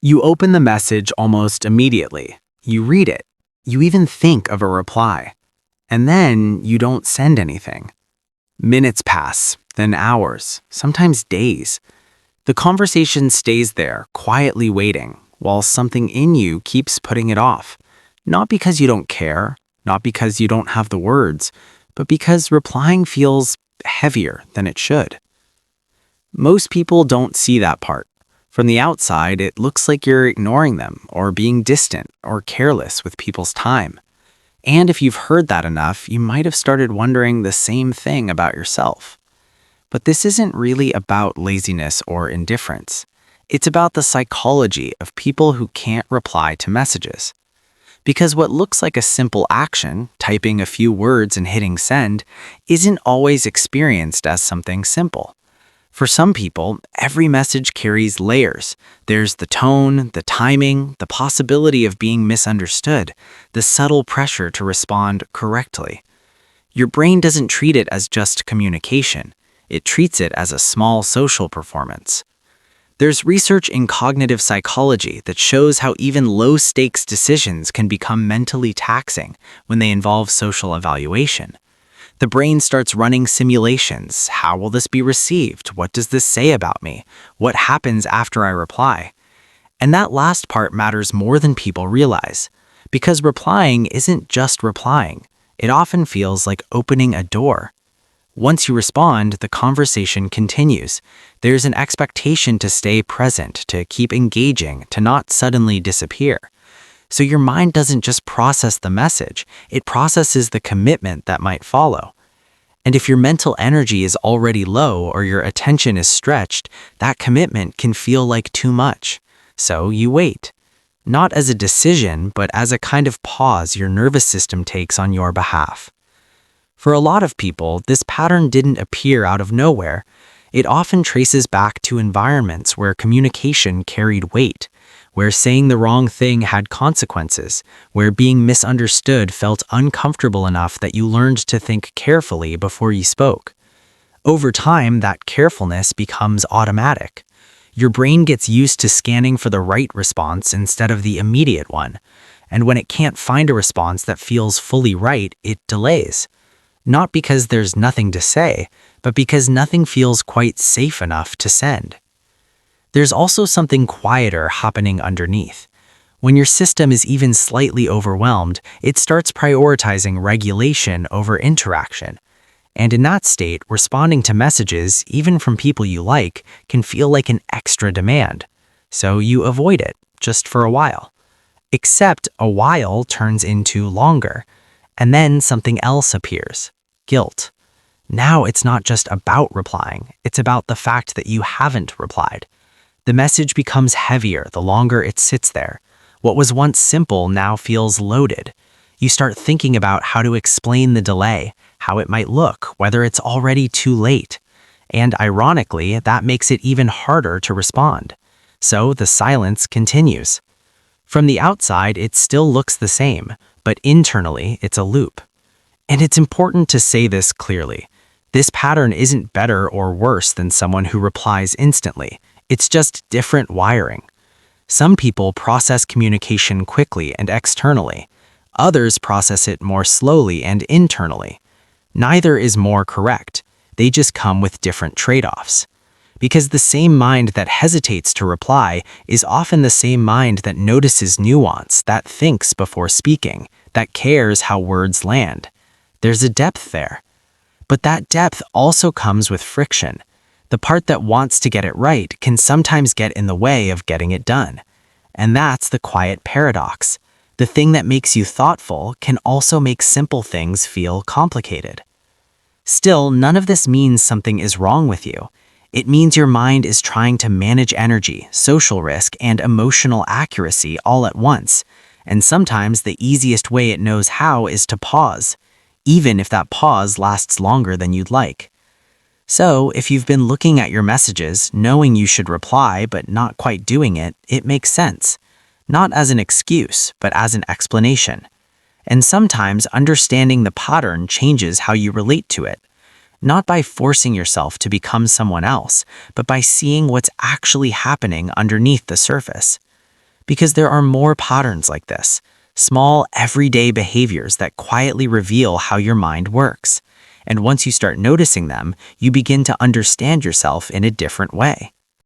You open the message almost immediately. You read it. You even think of a reply. And then you don't send anything. Minutes pass, then hours, sometimes days. The conversation stays there, quietly waiting, while something in you keeps putting it off. Not because you don't care, not because you don't have the words, but because replying feels heavier than it should. Most people don't see that part. From the outside, it looks like you're ignoring them or being distant or careless with people's time. And if you've heard that enough, you might have started wondering the same thing about yourself. But this isn't really about laziness or indifference. It's about the psychology of people who can't reply to messages. Because what looks like a simple action, typing a few words and hitting send, isn't always experienced as something simple. For some people, every message carries layers. There's the tone, the timing, the possibility of being misunderstood, the subtle pressure to respond correctly. Your brain doesn't treat it as just communication. It treats it as a small social performance. There's research in cognitive psychology that shows how even low-stakes decisions can become mentally taxing when they involve social evaluation. The brain starts running simulations. How will this be received? What does this say about me? What happens after I reply? And that last part matters more than people realize, because replying isn't just replying. It often feels like opening a door. Once you respond, the conversation continues. There's an expectation to stay present, to keep engaging, to not suddenly disappear. So your mind doesn't just process the message, it processes the commitment that might follow. And if your mental energy is already low or your attention is stretched, that commitment can feel like too much. So you wait. Not as a decision, but as a kind of pause your nervous system takes on your behalf. For a lot of people, this pattern didn't appear out of nowhere. It often traces back to environments where communication carried weight, where saying the wrong thing had consequences, where being misunderstood felt uncomfortable enough that you learned to think carefully before you spoke. Over time, that carefulness becomes automatic. Your brain gets used to scanning for the right response instead of the immediate one, and when it can't find a response that feels fully right, it delays. Not because there's nothing to say, but because nothing feels quite safe enough to send. There's also something quieter happening underneath. When your system is even slightly overwhelmed, it starts prioritizing regulation over interaction. And in that state, responding to messages, even from people you like, can feel like an extra demand. So you avoid it, just for a while. Except a while turns into longer. And then something else appears: guilt. Now it's not just about replying, it's about the fact that you haven't replied. The message becomes heavier the longer it sits there. What was once simple now feels loaded. You start thinking about how to explain the delay, how it might look, whether it's already too late. And ironically, that makes it even harder to respond. So the silence continues. From the outside, it still looks the same, but internally, it's a loop. And it's important to say this clearly. This pattern isn't better or worse than someone who replies instantly. It's just different wiring. Some people process communication quickly and externally. Others process it more slowly and internally. Neither is more correct. They just come with different trade-offs. Because the same mind that hesitates to reply is often the same mind that notices nuance, that thinks before speaking, that cares how words land. There's a depth there. But that depth also comes with friction. The part that wants to get it right can sometimes get in the way of getting it done. And that's the quiet paradox. The thing that makes you thoughtful can also make simple things feel complicated. Still, none of this means something is wrong with you. It means your mind is trying to manage energy, social risk, and emotional accuracy all at once. And sometimes the easiest way it knows how is to pause, even if that pause lasts longer than you'd like. So, if you've been looking at your messages, knowing you should reply but not quite doing it, it makes sense. Not as an excuse, but as an explanation. And sometimes understanding the pattern changes how you relate to it. Not by forcing yourself to become someone else, but by seeing what's actually happening underneath the surface. Because there are more patterns like this, small, everyday behaviors that quietly reveal how your mind works. And once you start noticing them, you begin to understand yourself in a different way.